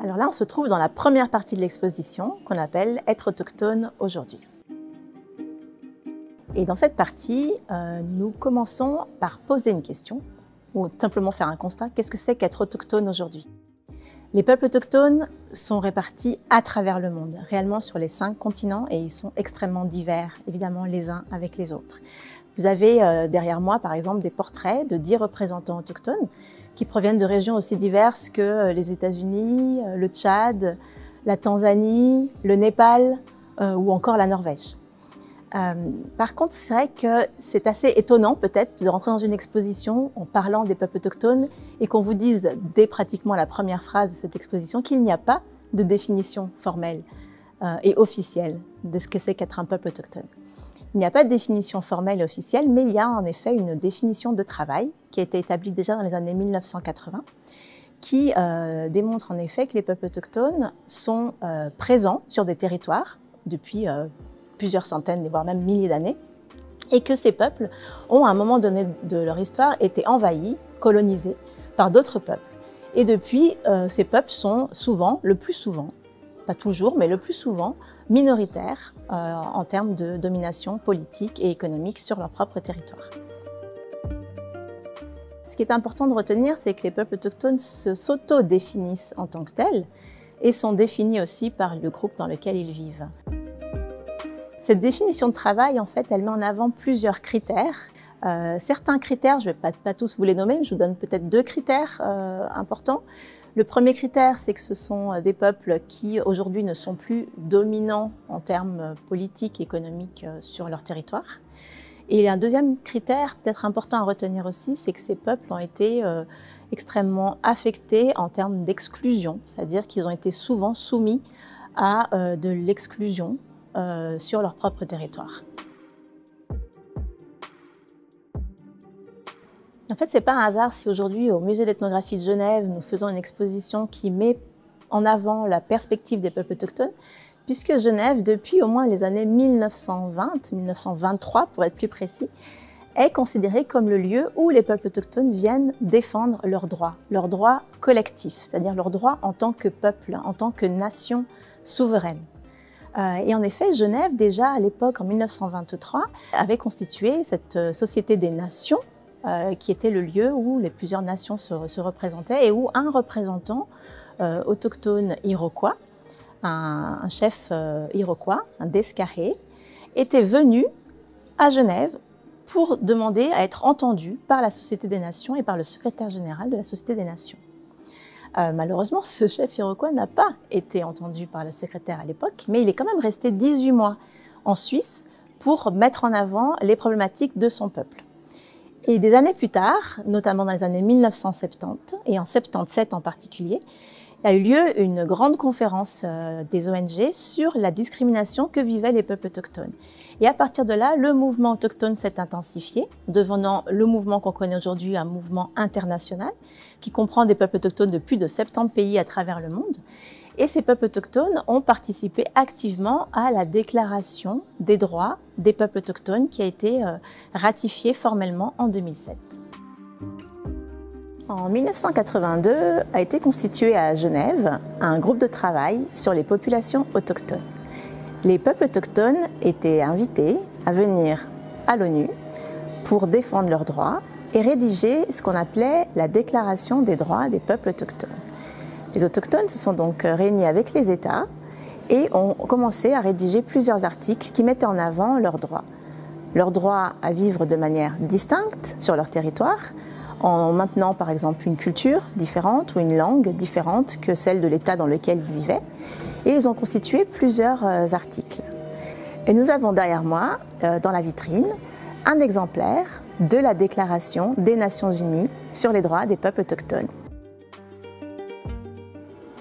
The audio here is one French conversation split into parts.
Alors là, on se trouve dans la première partie de l'exposition qu'on appelle « Être autochtone aujourd'hui ». Et dans cette partie, nous commençons par poser une question ou simplement faire un constat. Qu'est-ce que c'est qu'être autochtone aujourd'hui? Les peuples autochtones sont répartis à travers le monde, réellement sur les 5 continents, et ils sont extrêmement divers, évidemment les uns avec les autres. Vous avez derrière moi, par exemple, des portraits de 10 représentants autochtones qui proviennent de régions aussi diverses que les États-Unis, le Tchad, la Tanzanie, le Népal ou encore la Norvège. Par contre, c'est vrai que c'est assez étonnant peut-être de rentrer dans une exposition en parlant des peuples autochtones et qu'on vous dise dès pratiquement la première phrase de cette exposition qu'il n'y a pas de définition formelle et officielle de ce que c'est qu'être un peuple autochtone. Il n'y a pas de définition formelle et officielle, mais il y a en effet une définition de travail qui a été établie déjà dans les années 1980, qui démontre en effet que les peuples autochtones sont présents sur des territoires depuis plusieurs centaines, voire même milliers d'années, et que ces peuples ont à un moment donné de leur histoire été envahis, colonisés par d'autres peuples. Et depuis, ces peuples sont souvent, le plus souvent, pas toujours, mais le plus souvent, minoritaires en termes de domination politique et économique sur leur propre territoire. Ce qui est important de retenir, c'est que les peuples autochtones s'auto-définissent en tant que tels et sont définis aussi par le groupe dans lequel ils vivent. Cette définition de travail, en fait, elle met en avant plusieurs critères. Certains critères, je ne vais pas tous vous les nommer, mais je vous donne peut-être 2 critères importants. Le premier critère, c'est que ce sont des peuples qui, aujourd'hui, ne sont plus dominants en termes politiques et économiques sur leur territoire. Et un deuxième critère, peut-être important à retenir aussi, c'est que ces peuples ont été extrêmement affectés en termes d'exclusion, c'est-à-dire qu'ils ont été souvent soumis à de l'exclusion sur leur propre territoire. En fait, ce n'est pas un hasard si aujourd'hui, au Musée d'ethnographie de Genève, nous faisons une exposition qui met en avant la perspective des peuples autochtones, puisque Genève, depuis au moins les années 1920-1923 pour être plus précis, est considérée comme le lieu où les peuples autochtones viennent défendre leurs droits collectifs, c'est-à-dire leurs droits en tant que peuple, en tant que nation souveraine. Et en effet, Genève, déjà à l'époque, en 1923, avait constitué cette Société des Nations, qui était le lieu où les plusieurs nations se représentaient et où un représentant autochtone iroquois, un chef iroquois, un Descarré, était venu à Genève pour demander à être entendu par la Société des Nations et par le secrétaire général de la Société des Nations. Malheureusement, ce chef iroquois n'a pas été entendu par le secrétaire à l'époque, mais il est quand même resté 18 mois en Suisse pour mettre en avant les problématiques de son peuple. Et des années plus tard, notamment dans les années 1970 et en 77 en particulier, il a eu lieu une grande conférence des ONG sur la discrimination que vivaient les peuples autochtones. Et à partir de là, le mouvement autochtone s'est intensifié, devenant le mouvement qu'on connaît aujourd'hui un mouvement international qui comprend des peuples autochtones de plus de 70 pays à travers le monde. Et ces peuples autochtones ont participé activement à la déclaration des droits des peuples autochtones qui a été ratifiée formellement en 2007. En 1982 a été constitué à Genève un groupe de travail sur les populations autochtones. Les peuples autochtones étaient invités à venir à l'ONU pour défendre leurs droits et rédiger ce qu'on appelait la Déclaration des droits des peuples autochtones. Les autochtones se sont donc réunis avec les États et ont commencé à rédiger plusieurs articles qui mettaient en avant leurs droits. Leur droit à vivre de manière distincte sur leur territoire, en maintenant par exemple une culture différente ou une langue différente que celle de l'État dans lequel ils vivaient. Et ils ont constitué plusieurs articles. Et nous avons derrière moi, dans la vitrine, un exemplaire de la Déclaration des Nations Unies sur les droits des peuples autochtones.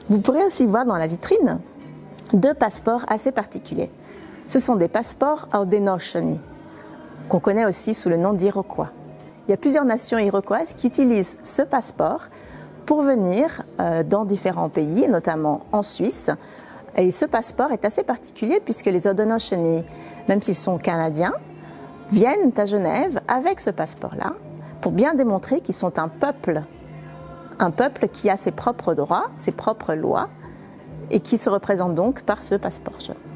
Vous pourrez aussi voir dans la vitrine 2 passeports assez particuliers. Ce sont des passeports Haudenosaunee, qu'on connaît aussi sous le nom d'Iroquois. Il y a plusieurs nations iroquoises qui utilisent ce passeport pour venir dans différents pays, notamment en Suisse. Et ce passeport est assez particulier puisque les Haudenosaunee, même s'ils sont canadiens, viennent à Genève avec ce passeport-là pour bien démontrer qu'ils sont un peuple qui a ses propres droits, ses propres lois, et qui se représente donc par ce passeport jaune.